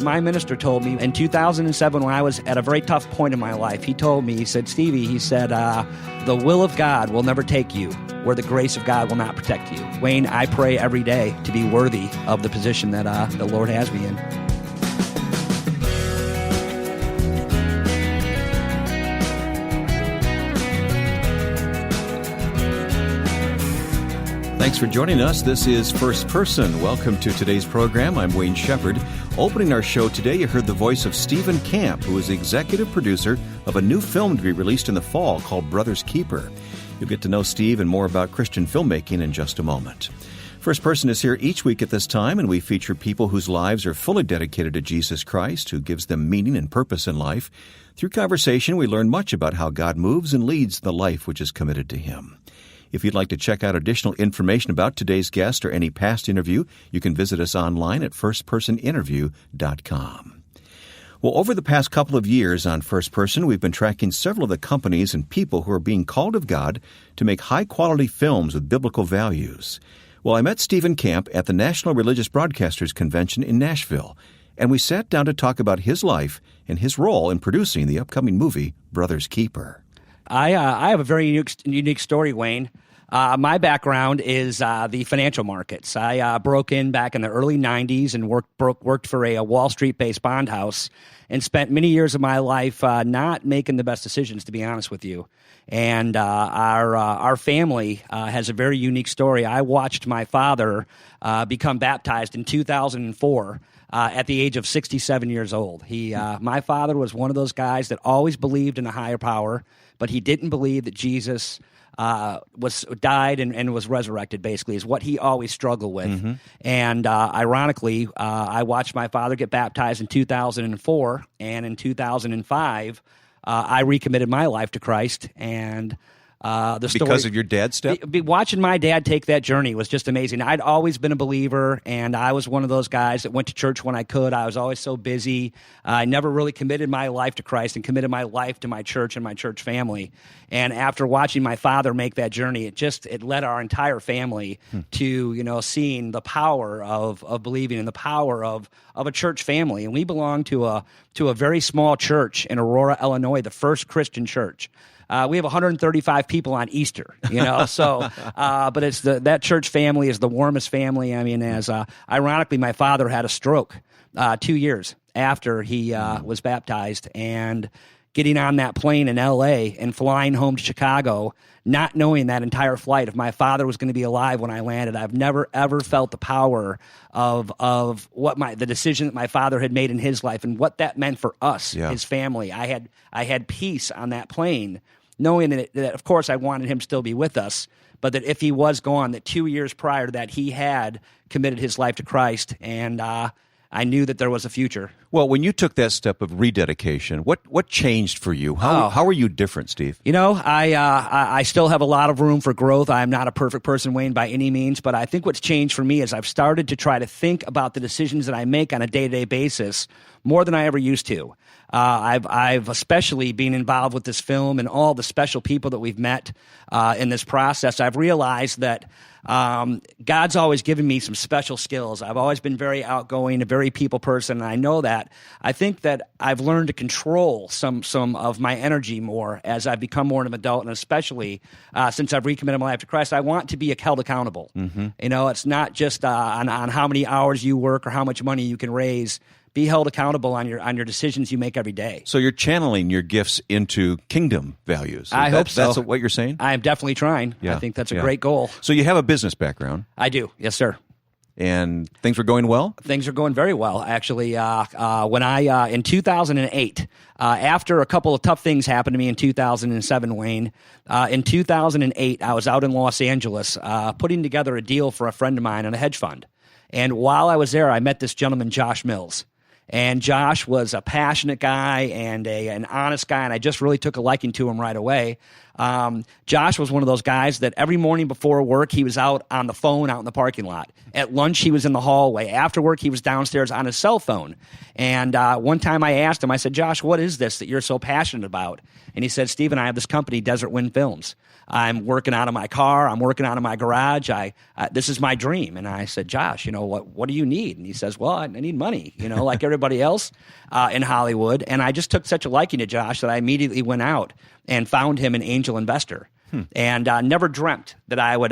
My minister told me in 2007 when I was at a very tough point in my life, he told me, he said, Stevie, he said, the will of God will never take you where the grace of God will not protect you. Wayne, I pray every day to be worthy of the position that the Lord has me in. Thanks for joining us. This is First Person. Welcome to today's program. I'm Wayne Shepherd. Opening our show today, you heard the voice of Stephen Camp, who is the executive producer of a new film to be released in the fall called Brother's Keeper. You'll get to know Steve and more about Christian filmmaking in just a moment. First Person is here each week at this time, and we feature people whose lives are fully dedicated to Jesus Christ, who gives them meaning and purpose in life. Through conversation, we learn much about how God moves and leads the life which is committed to Him. If you'd like to check out additional information about today's guest or any past interview, you can visit us online at firstpersoninterview.com. Well, over the past couple of years on First Person, we've been tracking several of the companies and people who are being called of God to make high-quality films with biblical values. Well, I met Stephen Camp at the National Religious Broadcasters Convention in Nashville, and we sat down to talk about his life and his role in producing the upcoming movie, Brother's Keeper. I have a very unique story, Wayne. My background is the financial markets. I broke in back in the early 90s and worked for a Wall Street-based bond house and spent many years of my life not making the best decisions, to be honest with you. And our family has a very unique story. I watched my father become baptized in 2004 at the age of 67 years old. My father was one of those guys that always believed in a higher power, but he didn't believe that Jesus died and was resurrected, basically, is what he always struggled with. Mm-hmm. And ironically, I watched my father get baptized in 2004, and in 2005, I recommitted my life to Christ, and the story, because of your dad's step? Watching my dad take that journey was just amazing. I'd always been a believer, and I was one of those guys that went to church when I could. I was always so busy. I never really committed my life to Christ and committed my life to my church and my church family. And after watching my father make that journey, it led our entire family to, seeing the power of believing and the power of a church family. And we belong to a very small church in Aurora, Illinois, the first Christian church. We have 135 people on Easter, so, but it's that church family is the warmest family. I mean, ironically, my father had a stroke 2 years after he was baptized, and getting on that plane in L.A. and flying home to Chicago, not knowing that entire flight if my father was going to be alive when I landed. I've never, ever felt the power of the decision that my father had made in his life and what that meant for us, his family. I had peace on that plane, knowing that, of course, I wanted him to still be with us, but that if he was gone, that 2 years prior to that, he had committed his life to Christ, and I knew that there was a future. Well, when you took that step of rededication, what changed for you? How are you different, Steve? I still have a lot of room for growth. I'm not a perfect person, Wayne, by any means, but I think what's changed for me is I've started to try to think about the decisions that I make on a day-to-day basis more than I ever used to. I've especially been involved with this film and all the special people that we've met in this process. I've realized that God's always given me some special skills. I've always been very outgoing, a very people person, and I know that. I think that I've learned to control some of my energy more as I've become more of an adult, and especially since I've recommitted my life to Christ. I want to be held accountable. Mm-hmm. It's not just on how many hours you work or how much money you can raise. Be held accountable on your decisions you make every day. So you're channeling your gifts into kingdom values. I hope so. That's what you're saying? I am definitely trying. Yeah. I think that's a great goal. So you have a business background. I do. Yes, sir. And things were going well? Things are going very well, actually. When in 2008, after a couple of tough things happened to me in 2007, Wayne, in 2008, I was out in Los Angeles putting together a deal for a friend of mine in a hedge fund. And while I was there, I met this gentleman, Josh Mills. And Josh was a passionate guy and an honest guy, and I just really took a liking to him right away. Josh was one of those guys that every morning before work, he was out on the phone out in the parking lot. At lunch, he was in the hallway. After work, he was downstairs on his cell phone. And one time I asked him, I said, Josh, what is this that you're so passionate about? And he said, Stephen, I have this company, Desert Wind Films. I'm working out of my car. I'm working out of my garage. This is my dream. And I said, Josh, what do you need? And he says, well, I need money, like everybody else in Hollywood. And I just took such a liking to Josh that I immediately went out and found him an angel investor. And never dreamt that I would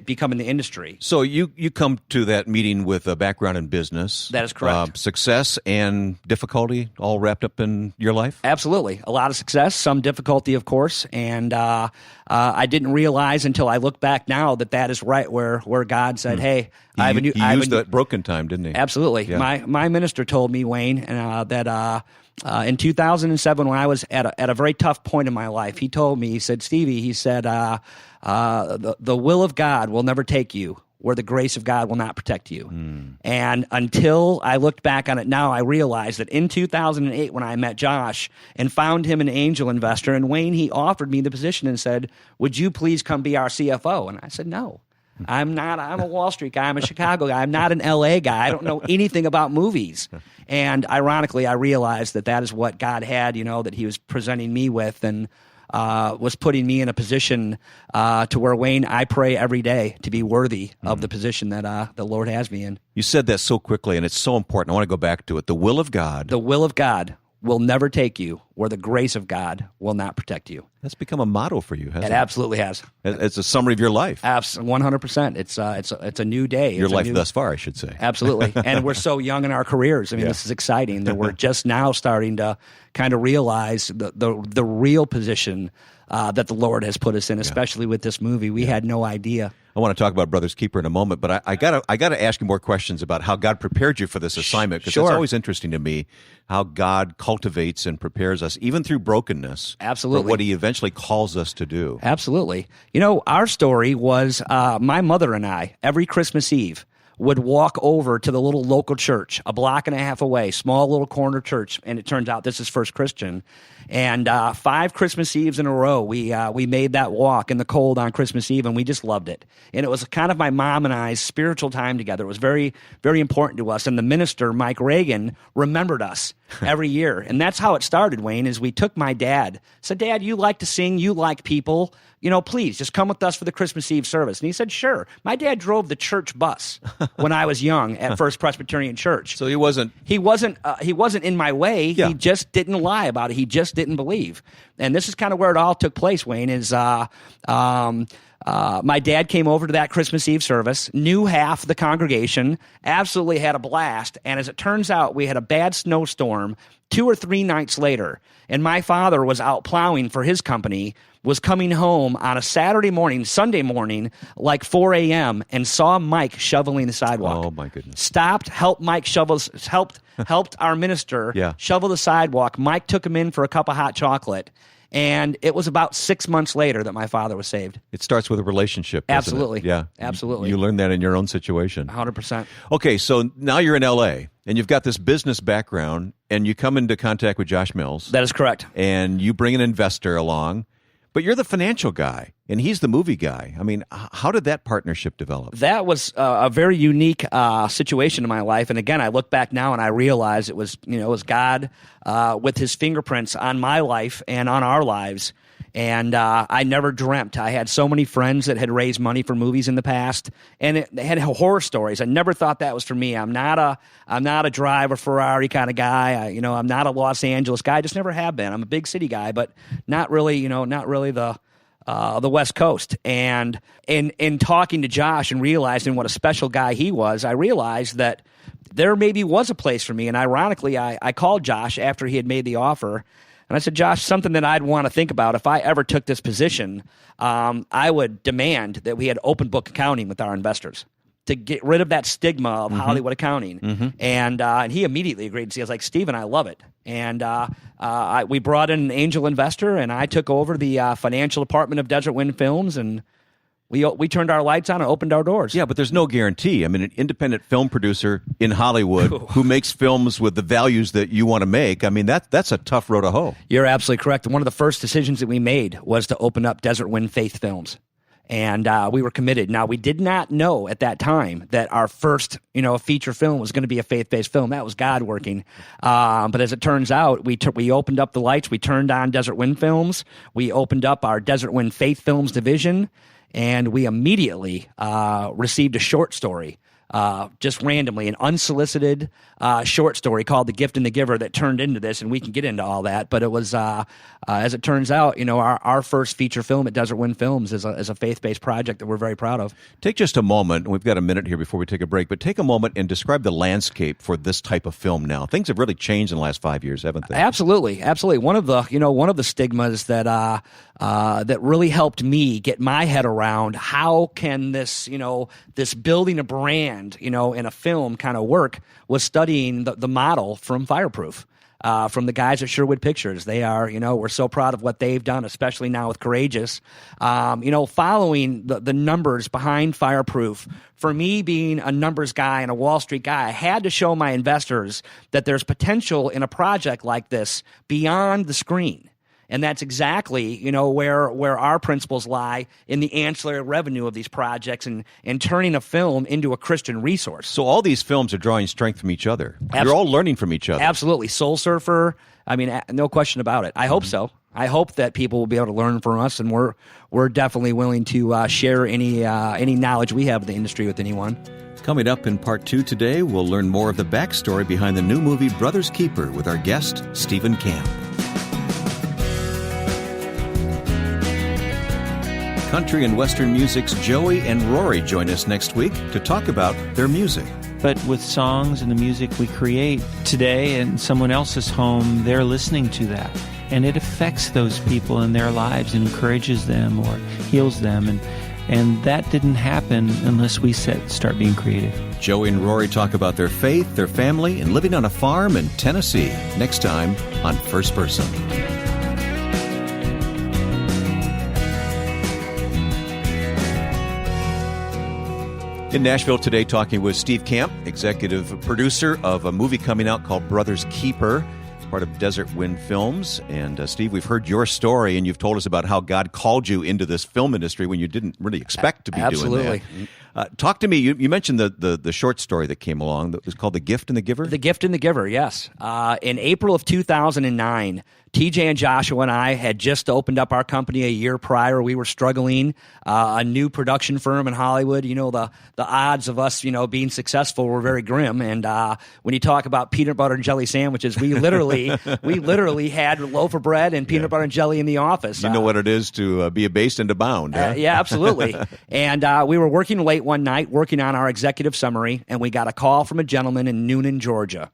become in the industry. So you come to that meeting with a background in business. That is correct. Success and difficulty all wrapped up in your life? Absolutely. A lot of success, some difficulty, of course. And I didn't realize until I look back now that is right where God said, hey, He used that broken time, didn't he? Absolutely. Yeah. My minister told me, Wayne, that in 2007, when I was at a very tough point in my life, he told me, he said, Stevie, he said, the will of God will never take you where the grace of God will not protect you. And until I looked back on it now, I realized that in 2008, when I met Josh and found him an angel investor, and Wayne, he offered me the position and said, would you please come be our CFO? And I said, no. I'm not. I'm a Wall Street guy. I'm a Chicago guy. I'm not an LA guy. I don't know anything about movies. And ironically, I realized that is what God had, that he was presenting me with, and was putting me in a position to where, Wayne, I pray every day to be worthy of the position that the Lord has me in. You said that so quickly, and it's so important. I want to go back to it. The will of God. The will of God will never take you where the grace of God will not protect you. That's become a motto for you, hasn't it? It absolutely has. It's a summary of your life. 100%. It's a new day. Your life thus far, I should say. Absolutely. And we're so young in our careers. I mean, This is exciting that we're just now starting to kind of realize the real position that the Lord has put us in, especially with this movie. We had no idea. I want to talk about Brothers Keeper in a moment, but I gotta ask you more questions about how God prepared you for this assignment, because it's always interesting to me how God cultivates and prepares us, even through brokenness. Absolutely. For what He eventually calls us to do. Absolutely. Our story was my mother and I, every Christmas Eve, would walk over to the little local church, a block and a half away, small little corner church, and it turns out this is First Christian. And 5 Christmas Eves in a row, we made that walk in the cold on Christmas Eve, and we just loved it. And it was kind of my mom and I's spiritual time together. It was very, very important to us. And the minister, Mike Reagan, remembered us every year. And that's how it started, Wayne, is we took my dad, said, Dad, you like to sing, you like people, please just come with us for the Christmas Eve service. And he said, sure. My dad drove the church bus when I was young at First Presbyterian Church. So he wasn't in my way. Yeah. He just didn't lie about it. He just didn't believe. And this is kind of where it all took place, Wayne, is my dad came over to that Christmas Eve service, knew half the congregation, absolutely had a blast. And as it turns out, we had a bad snowstorm 2 or 3 nights later. And my father was out plowing for his company, was coming home on a Sunday morning, like 4 a.m., and saw Mike shoveling the sidewalk. Oh, my goodness. Stopped, helped Mike helped our minister shovel the sidewalk. Mike took him in for a cup of hot chocolate. And it was about 6 months later that my father was saved. It starts with a relationship, doesn't Absolutely. it? Yeah. Absolutely. You learned that in your own situation. 100%. Okay, so now you're in L.A., and you've got this business background, and you come into contact with Josh Mills. That is correct. And you bring an investor along, but you're the financial guy, and he's the movie guy. I mean, how did that partnership develop? That was a very unique situation in my life. And again, I look back now and I realize it was God with His fingerprints on my life and on our lives. And I never dreamt. I had so many friends that had raised money for movies in the past, and they had horror stories. I never thought that was for me. I'm not a drive a Ferrari kind of guy. I'm not a Los Angeles guy. I just never have been. I'm a big city guy, but not really the West Coast. And in talking to Josh and realizing what a special guy he was, I realized that there maybe was a place for me. And ironically, I called Josh after he had made the offer. And I said, Josh, something that I'd want to think about if I ever took this position, I would demand that we had open book accounting with our investors to get rid of that stigma of Hollywood accounting. And he immediately agreed. He was like, Stephen, I love it. And we brought in an angel investor, and I took over the financial department of Desert Wind Films, and we turned our lights on and opened our doors. Yeah, but there's no guarantee. I mean, an independent film producer in Hollywood who makes films with the values that you want to make, I mean, that's a tough road to hoe. You're absolutely correct. One of the first decisions that we made was to open up Desert Wind Faith Films. And we were committed. Now, we did not know at that time that our first, feature film was going to be a faith-based film. That was God working. But as it turns out, we opened up the lights. We turned on Desert Wind Films. We opened up our Desert Wind Faith Films division, and we immediately received a short story just randomly, an unsolicited short story called The Gift and the Giver that turned into this, and we can get into all that. But it was, as it turns out, our first feature film at Desert Wind Films is a faith-based project that we're very proud of. Take just a moment. We've got a minute here before we take a break, but take a moment and describe the landscape for this type of film now. Things have really changed in the last 5 years, haven't they? Absolutely. One of the stigmas that that really helped me get my head around how can this building a brand, in a film kind of work was studying the model from Fireproof. From the guys at Sherwood Pictures. They are, we're so proud of what they've done, especially now with Courageous. Following the numbers behind Fireproof, for me being a numbers guy and a Wall Street guy, I had to show my investors that there's potential in a project like this beyond the screen. And that's exactly, where our principles lie in the ancillary revenue of these projects and turning a film into a Christian resource. So all these films are drawing strength from each other. You're all learning from each other. Absolutely. Soul Surfer, no question about it. I hope so. I hope that people will be able to learn from us, and we're definitely willing to share any knowledge we have of the industry with anyone. Coming up in part 2 today, we'll learn more of the backstory behind the new movie Brothers Keeper with our guest, Stephen Camp. Country and Western music's Joey and Rory join us next week to talk about their music. But with songs and the music we create today in someone else's home, they're listening to that. And it affects those people in their lives and encourages them or heals them. And that didn't happen unless we start being creative. Joey and Rory talk about their faith, their family, and living on a farm in Tennessee. Next time on First Person. In Nashville today, talking with Steve Camp, executive producer of a movie coming out called Brothers Keeper, part of Desert Wind Films. And Steve, we've heard your story, and you've told us about how God called you into this film industry when you didn't really expect to be doing that. Talk to me. You mentioned the short story that came along that was called The Gift and the Giver? The Gift and the Giver, yes. In April of 2009, TJ and Joshua and I had just opened up our company a year prior. We were struggling, a new production firm in Hollywood. The odds of us, being successful were very grim. And when you talk about peanut butter and jelly sandwiches, we literally had a loaf of bread and peanut butter and jelly in the office. You know what it is to be abased and abound. Huh? Yeah, absolutely. And we were working late one night, working on our executive summary, and we got a call from a gentleman in Noonan, Georgia,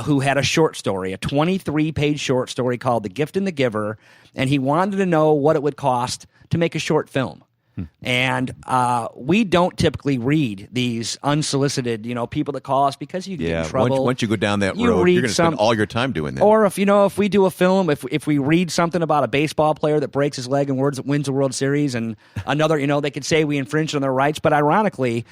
who had a short story, a 23-page short story called The Gift and the Giver, and he wanted to know what it would cost to make a short film. And we don't typically read these unsolicited, people that call us because you get in trouble. Once you go down that road, you're going to spend all your time doing that. Or if we do a film, if we read something about a baseball player that breaks his leg and wins a World Series, and another, they could say we infringed on their rights. But ironically,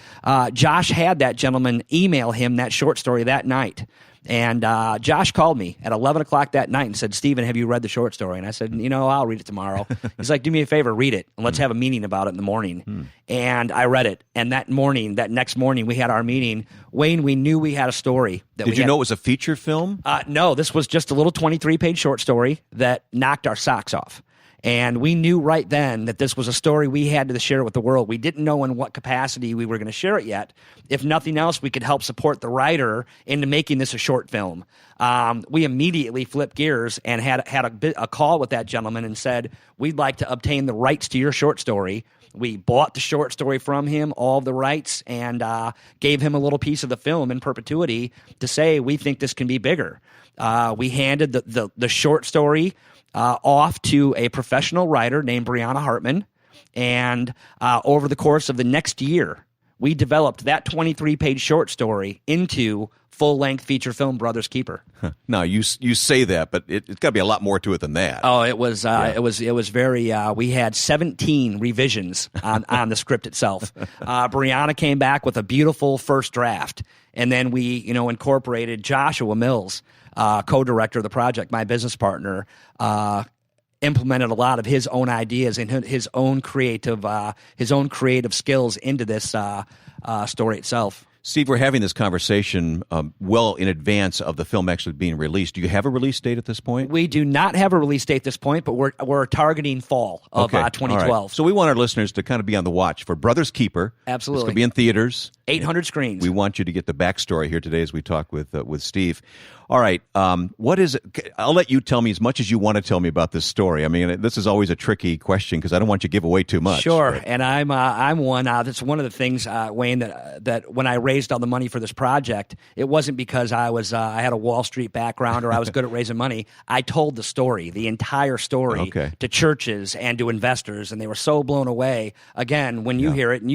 Josh had that gentleman email him that short story that night. And Josh called me at 11 o'clock that night and said, "Stephen, have you read the short story?" And I said, "I'll read it tomorrow." He's like, "Do me a favor, read it, and let's have a meeting about it in the morning." And I read it. And that next morning, we had our meeting. Wayne, we knew we had a story. Did you know it was a feature film? No, this was just a little 23-page short story that knocked our socks off. And we knew right then that this was a story we had to share with the world. We didn't know in what capacity we were going to share it yet. If nothing else, we could help support the writer into making this a short film. We immediately flipped gears and had a call with that gentleman and said, "We'd like to obtain the rights to your short story." We bought the short story from him, all of the rights, and gave him a little piece of the film in perpetuity to say, "We think this can be bigger." We handed the short story off to a professional writer named Brianna Hartman, and over the course of the next year, we developed that 23-page short story into full-length feature film Brothers Keeper. Now you say that, but it's got to be a lot more to it than that. Oh, it was very. We had 17 revisions on the script itself. Brianna came back with a beautiful first draft, and then we incorporated Joshua Mills, co-director of the project, my business partner. Implemented a lot of his own ideas and his own creative skills into this story itself. Steve, we're having this conversation well in advance of the film actually being released. Do you have a release date at this point? We do not have a release date at this point, but we're targeting fall of 2012. Right. So we want our listeners to kind of be on the watch for Brothers Keeper. Absolutely. It's going to be in theaters. 800 screens. We want you to get the backstory here today as we talk with Steve. All right, what is it? I'll let you tell me as much as you want to tell me about this story. I mean, this is always a tricky question because I don't want you to give away too much. Sure, but. And I'm one. That's one of the things, Wayne, that when I raised all the money for this project, it wasn't because I had a Wall Street background or I was good at raising money. I told the story, the entire story, to churches and to investors, and they were so blown away. Again, when you hear it and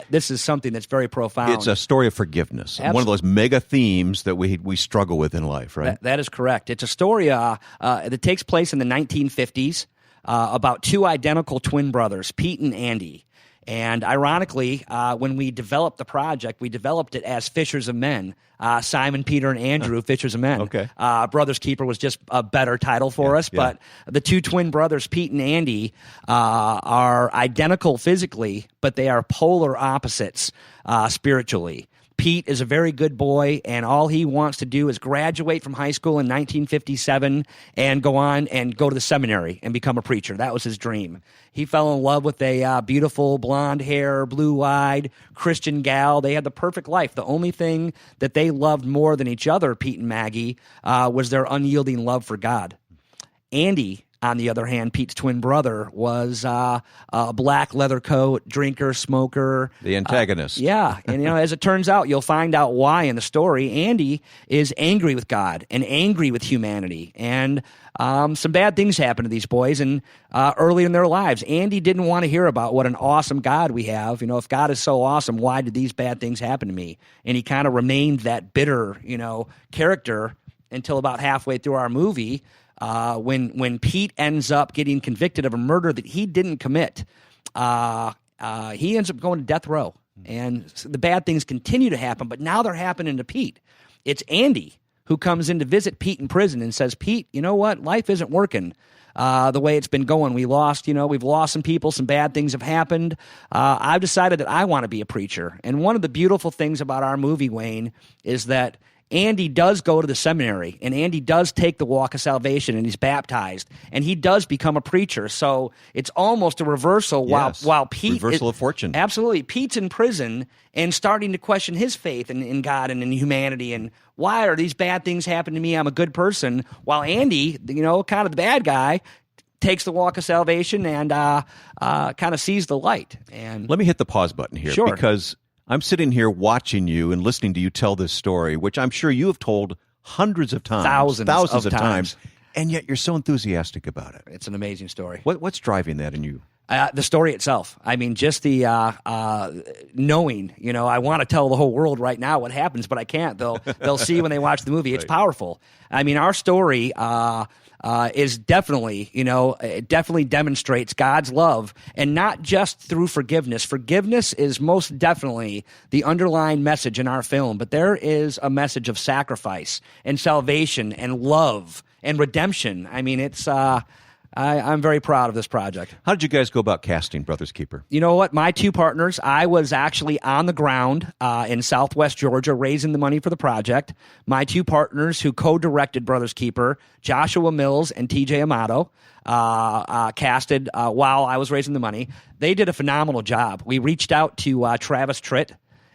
this is something that's very profound. It's a story of forgiveness. Absolutely. One of those mega themes that we struggle with in life, right? That is correct. It's a story that takes place in the 1950s about two identical twin brothers, Pete and Andy. And ironically, when we developed the project, we developed it as Fishers of Men. Simon, Peter, and Andrew, Fishers of Men. Okay. Brothers Keeper was just a better title for us. But the two twin brothers, Pete and Andy, are identical physically, but they are polar opposites spiritually. Pete is a very good boy, and all he wants to do is graduate from high school in 1957 and go on and go to the seminary and become a preacher. That was his dream. He fell in love with a beautiful blonde hair, blue-eyed Christian gal. They had the perfect life. The only thing that they loved more than each other, Pete and Maggie, was their unyielding love for God. Andy, on the other hand, Pete's twin brother, was a black leather coat, drinker, smoker. The antagonist. And as it turns out, you'll find out why in the story. Andy is angry with God and angry with humanity. And some bad things happen to these boys and early in their lives. Andy didn't want to hear about what an awesome God we have. If God is so awesome, why did these bad things happen to me? And he kind of remained that bitter, character until about halfway through our movie. When Pete ends up getting convicted of a murder that he didn't commit, he ends up going to death row. And the bad things continue to happen, but now they're happening to Pete. It's Andy who comes in to visit Pete in prison and says, Pete, you know what? Life isn't working the way it's been going. We've lost some people, some bad things have happened. I've decided that I want to be a preacher. And one of the beautiful things about our movie, Wayne, is that Andy does go to the seminary, and Andy does take the walk of salvation, and he's baptized, and he does become a preacher. So it's almost a reversal. While Pete reversal of fortune. Absolutely, Pete's in prison and starting to question his faith in God and in humanity, and why are these bad things happening to me? I'm a good person. While Andy, kind of the bad guy, takes the walk of salvation and kind of sees the light. And let me hit the pause button here, sure, because I'm sitting here watching you and listening to you tell this story, which I'm sure you have told hundreds of times, thousands of times, and yet you're so enthusiastic about it. It's an amazing story. What's driving that in you? The story itself. I mean, just the knowing. I want to tell the whole world right now what happens, but I can't. They'll see when they watch the movie. It's powerful. I mean, our story is definitely, it definitely demonstrates God's love, and not just through forgiveness. Forgiveness is most definitely the underlying message in our film, but there is a message of sacrifice and salvation and love and redemption. I mean, it's I'm very proud of this project. How did you guys go about casting Brothers Keeper? You know what? My two partners, I was actually on the ground in Southwest Georgia raising the money for the project. My two partners who co-directed Brothers Keeper, Joshua Mills and TJ Amato, casted while I was raising the money. They did a phenomenal job. We reached out to Travis Tritt,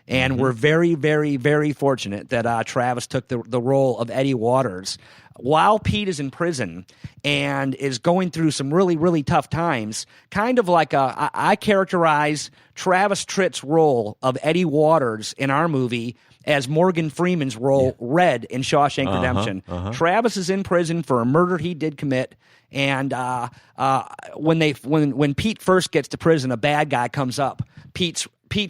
and we're very, very, very fortunate that Travis took the role of Eddie Waters. While Pete is in prison and is going through some really, really tough times, kind of like I characterize Travis Tritt's role of Eddie Waters in our movie as Morgan Freeman's role, Red, in Shawshank Redemption. Travis is in prison for a murder he did commit, and when Pete first gets to prison, a bad guy comes up. Pete's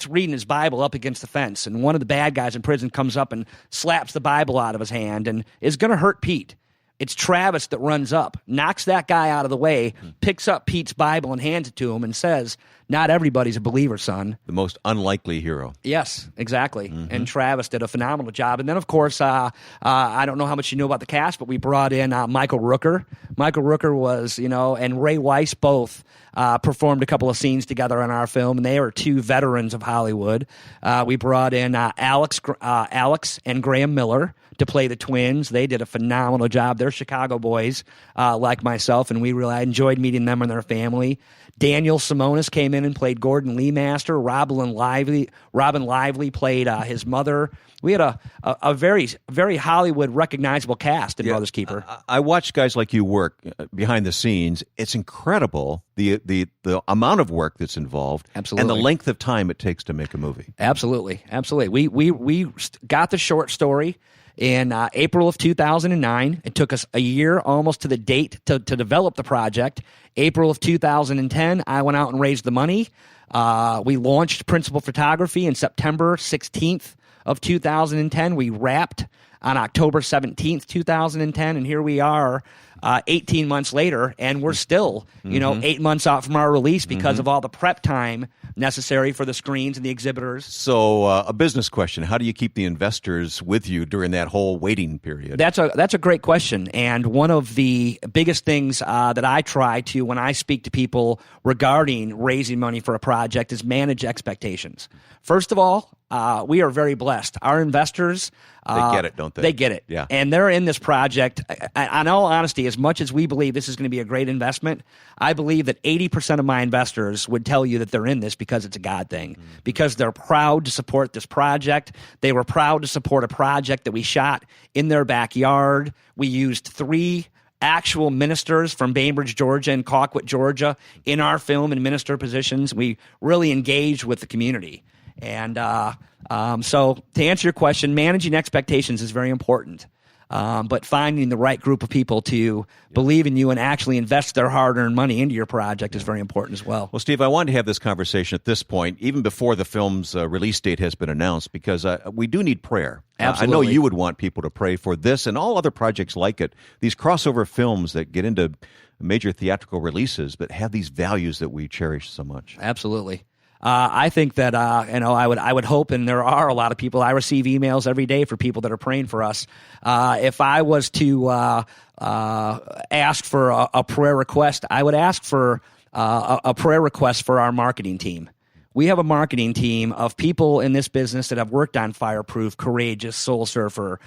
reading his Bible up against the fence, and one of the bad guys in prison comes up and slaps the Bible out of his hand and is going to hurt Pete. It's Travis that runs up, knocks that guy out of the way, picks up Pete's Bible and hands it to him and says, not everybody's a believer, son. The most unlikely hero. Yes, exactly. And Travis did a phenomenal job. And then, of course, I don't know how much you know about the cast, but we brought in Michael Rooker. Michael Rooker was, and Ray Weiss both performed a couple of scenes together on our film, and they are two veterans of Hollywood. We brought in Alex and Graham Miller to play the twins. They did a phenomenal job. They're Chicago boys, like myself, and I enjoyed meeting them and their family. Daniel Simonis came in and played Gordon Lee Master. Robin Lively played his mother. We had a very, very Hollywood recognizable cast in Brothers Keeper. I watched guys like you work behind the scenes. It's incredible the amount of work that's involved, absolutely, and the length of time it takes to make a movie. Absolutely. We got the short story in April of 2009. It took us a year almost to the date to develop the project. April of 2010, I went out and raised the money. We launched principal photography in September 16th of 2010. We wrapped on October 17th, 2010, and here we are 18 months later, and we're still, 8 months out from our release because of all the prep time necessary for the screens and the exhibitors. So a business question, how do you keep the investors with you during that whole waiting period? That's a great question, and one of the biggest things that I try to, when I speak to people regarding raising money for a project, is manage expectations. First of all, we are very blessed. Our investors, they get it, don't they? They get it. Yeah. And they're in this project. In all honesty, as much as we believe this is going to be a great investment, I believe that 80% of my investors would tell you that they're in this because it's a God thing, because they're proud to support this project. They were proud to support a project that we shot in their backyard. We used 3 actual ministers from Bainbridge, Georgia and Colquitt, Georgia in our film in minister positions. We really engaged with the community. And so to answer your question, managing expectations is very important. But finding the right group of people to believe in you and actually invest their hard-earned money into your project is very important as well. Well, Steve, I wanted to have this conversation at this point, even before the film's release date has been announced, because we do need prayer. Absolutely. I know you would want people to pray for this and all other projects like it, these crossover films that get into major theatrical releases but have these values that we cherish so much. Absolutely. I think that I would hope, and there are a lot of people. I receive emails every day for people that are praying for us. If I was to ask for a prayer request, I would ask for a prayer request for our marketing team. We have a marketing team of people in this business that have worked on Fireproof, Courageous, Soul Surfer,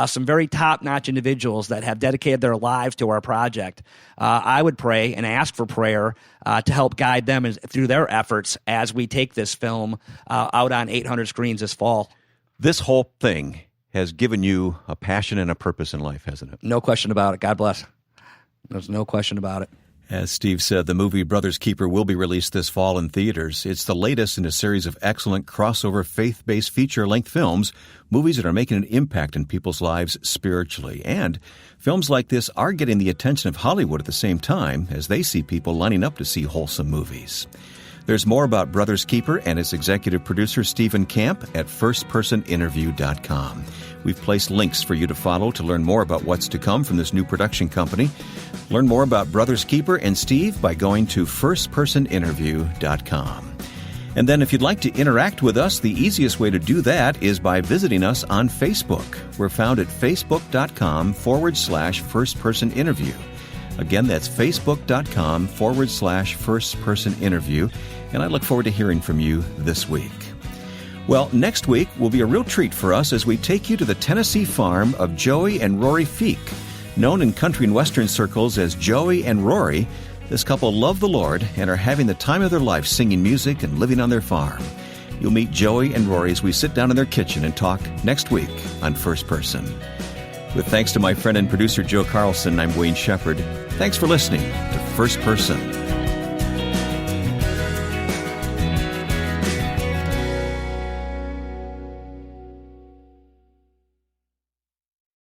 some very top-notch individuals that have dedicated their lives to our project. I would pray and ask for prayer to help guide them through their efforts as we take this film out on 800 screens this fall. This whole thing has given you a passion and a purpose in life, hasn't it? No question about it. God bless. There's no question about it. As Steve said, the movie Brothers Keeper will be released this fall in theaters. It's the latest in a series of excellent crossover faith-based feature-length films, movies that are making an impact in people's lives spiritually. And films like this are getting the attention of Hollywood at the same time as they see people lining up to see wholesome movies. There's more about Brothers Keeper and its executive producer, Stephen Camp, at firstpersoninterview.com. We've placed links for you to follow to learn more about what's to come from this new production company. Learn more about Brothers Keeper and Steve by going to firstpersoninterview.com. And then if you'd like to interact with us, the easiest way to do that is by visiting us on Facebook. We're found at facebook.com/firstpersoninterview. Again, that's facebook.com/firstpersoninterview. And I look forward to hearing from you this week. Well, next week will be a real treat for us as we take you to the Tennessee farm of Joey and Rory Feek. Known in country and western circles as Joey and Rory, this couple love the Lord and are having the time of their life singing music and living on their farm. You'll meet Joey and Rory as we sit down in their kitchen and talk next week on First Person. With thanks to my friend and producer Joe Carlson, I'm Wayne Shepherd. Thanks for listening to First Person.